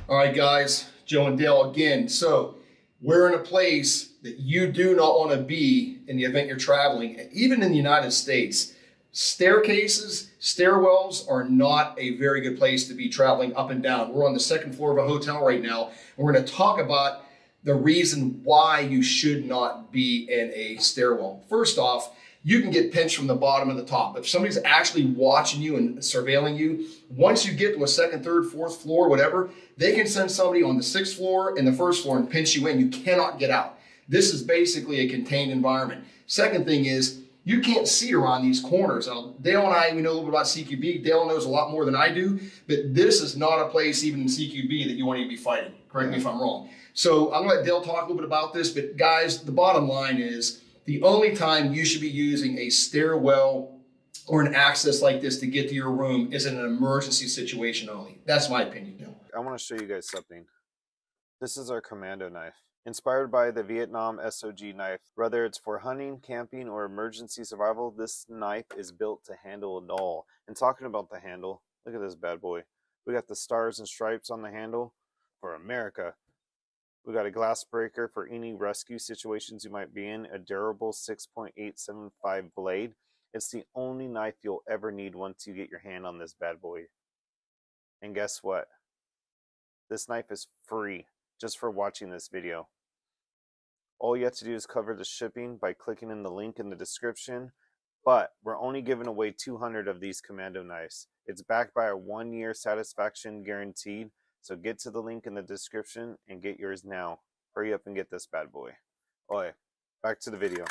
All right, guys, Joe and Dale again. So we're in a place that you do not want to be in the event you're traveling. Even in the United States, staircases, stairwells are not a very good place to be traveling up and down. We're on the second floor of a hotel right now, and we're going to talk about the reason why you should not be in a stairwell. First off, you can get pinched from the bottom and the top. If somebody's actually watching you and surveilling you, once you get to a second, third, fourth floor, whatever, they can send somebody on the sixth floor and the first floor and pinch you in. You cannot get out. This is basically a contained environment. Second thing is, you can't see around these corners. Now, Dale and I, we know a little bit about CQB. Dale knows a lot more than I do, but this is not a place, even in CQB, that you want to be fighting. Correct me if I'm wrong. So I'm going to let Dale talk a little bit about this, but guys, the bottom line is, the only time you should be using a stairwell or an access like this to get to your room is in an emergency situation only. That's my opinion, Dale. I want to show you guys something. This is our Commando knife. Inspired by the Vietnam SOG knife. Whether it's for hunting, camping, or emergency survival, this knife is built to handle it all. And talking about the handle, look at this bad boy. We got the stars and stripes on the handle for America. We got a glass breaker for any rescue situations you might be in, a durable 6.875 blade. It's the only knife you'll ever need once you get your hand on this bad boy. And guess what? This knife is free just for watching this video. All you have to do is cover the shipping by clicking in the link in the description, but we're only giving away 200 of these Commando knives. It's backed by a 1-year satisfaction guaranteed. So get to the link in the description and get yours now. Hurry up and get this bad boy. Oi, back to the video.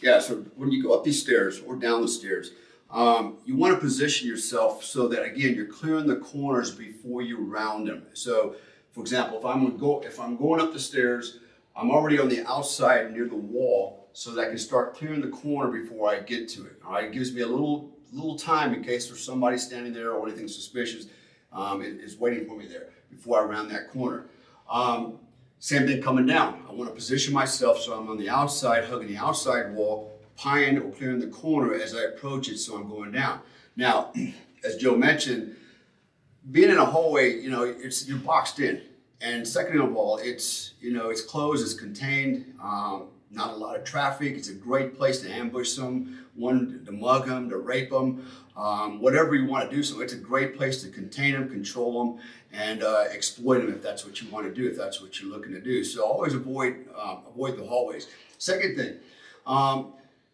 Yeah, so when you go up these stairs or down the stairs, you want to position yourself so that, again, you're clearing the corners before you round them. So, for example, if I'm going up the stairs, I'm already on the outside near the wall so that I can start clearing the corner before I get to it. All right, it gives me a little time in case there's somebody standing there or anything suspicious is waiting for me there before I round that corner. Same thing coming down. I want to position myself so I'm on the outside, hugging the outside wall, pieing or clearing the corner as I approach it, so I'm going down. Now, as Joe mentioned, being in a hallway, you're boxed in. And second of all, it's closed, it's contained, not a lot of traffic. It's a great place to ambush someone, to mug them, to rape them, whatever you want to do. So it's a great place to contain them, control them, and exploit them if that's what you want to do, if that's what you're looking to do. So always avoid the hallways. Second thing,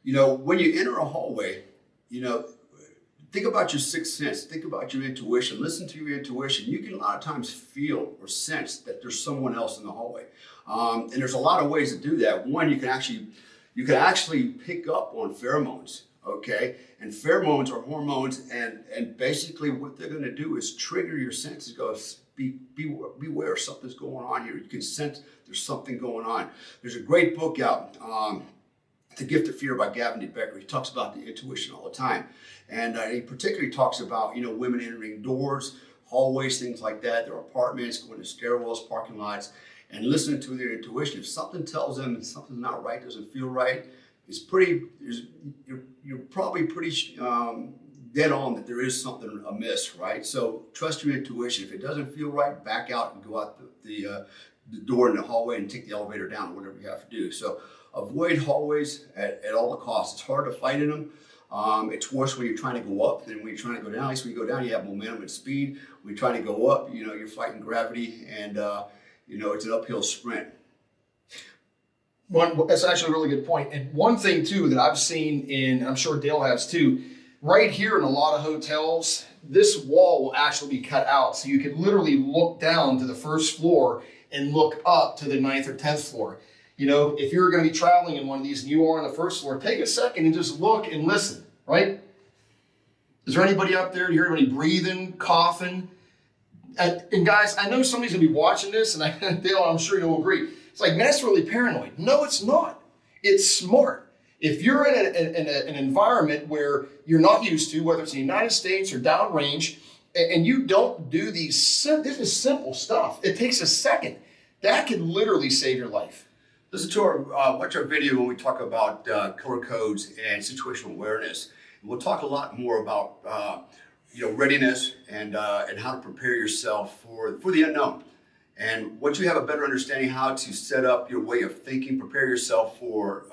when you enter a hallway, think about your sixth sense. Think about your intuition. Listen to your intuition. You can a lot of times feel or sense that there's someone else in the hallway. And there's a lot of ways to do that. One, you can actually pick up on pheromones. Okay, and pheromones are hormones, and basically what they're going to do is trigger your senses. Go, beware, something's going on here. You can sense there's something going on. There's a great book out, The Gift of Fear by Gavin De Becker. He talks about the intuition all the time, and he particularly talks about women entering doors, hallways, things like that, their apartments, going to stairwells, parking lots, and listening to their intuition. If something tells them that something's not right, doesn't feel right, you're probably pretty dead on that there is something amiss, right? So trust your intuition. If it doesn't feel right, back out and go out the door in the hallway and take the elevator down, whatever you have to do. So avoid hallways at all the costs. It's hard to fight in them. It's worse when you're trying to go up than when you're trying to go down. At least when you go down, you have momentum and speed. When you're trying to go up, you're fighting gravity, and it's an uphill sprint. That's actually a really good point. And one thing, too, that I've seen and I'm sure Dale has, too, right here in a lot of hotels, this wall will actually be cut out. So you can literally look down to the first floor and look up to the 9th or 10th floor. If you're going to be traveling in one of these and you are on the first floor, take a second and just look and listen, right? Is there anybody up there? Do you hear anybody breathing, coughing? And guys, I know somebody's going to be watching this, and Dale, I'm sure you'll agree. It's like, man, that's really paranoid. No, it's not. It's smart. If you're in an environment where you're not used to, whether it's in the United States or downrange, and you don't do this is simple stuff. It takes a second. That can literally save your life. Listen to watch our video when we talk about color codes and situational awareness. And we'll talk a lot more about readiness and how to prepare yourself for the unknown. And once you have a better understanding how to set up your way of thinking, prepare yourself for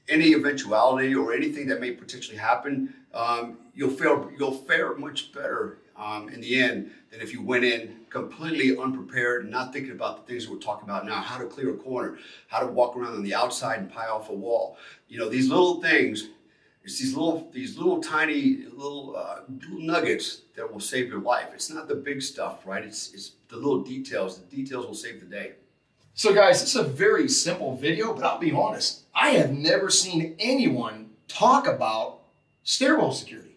any eventuality or anything that may potentially happen, you'll fare much better in the end than if you went in completely unprepared, not thinking about the things that we're talking about now, how to clear a corner, how to walk around on the outside and pie off a wall. These little things, it's these little tiny little nuggets that will save your life. It's not the big stuff, right? It's the little details. The details will save the day. So guys, it's a very simple video, but I'll be honest, I have never seen anyone talk about stairwell security.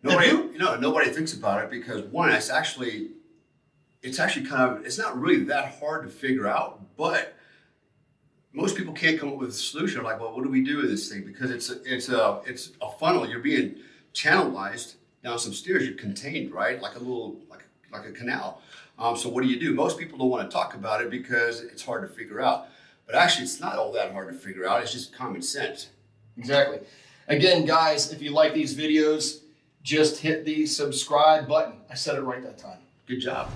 Nobody thinks about it because one, it's not really that hard to figure out, but most people can't come up with a solution. Like, well, what do we do with this thing? Because it's a funnel. You're being channelized down some stairs. You're contained, right? Like a canal. So what do? Most people don't want to talk about it because it's hard to figure out. But actually, it's not all that hard to figure out. It's just common sense. Exactly. Again, guys, if you like these videos, just hit the subscribe button. I said it right that time. Good job.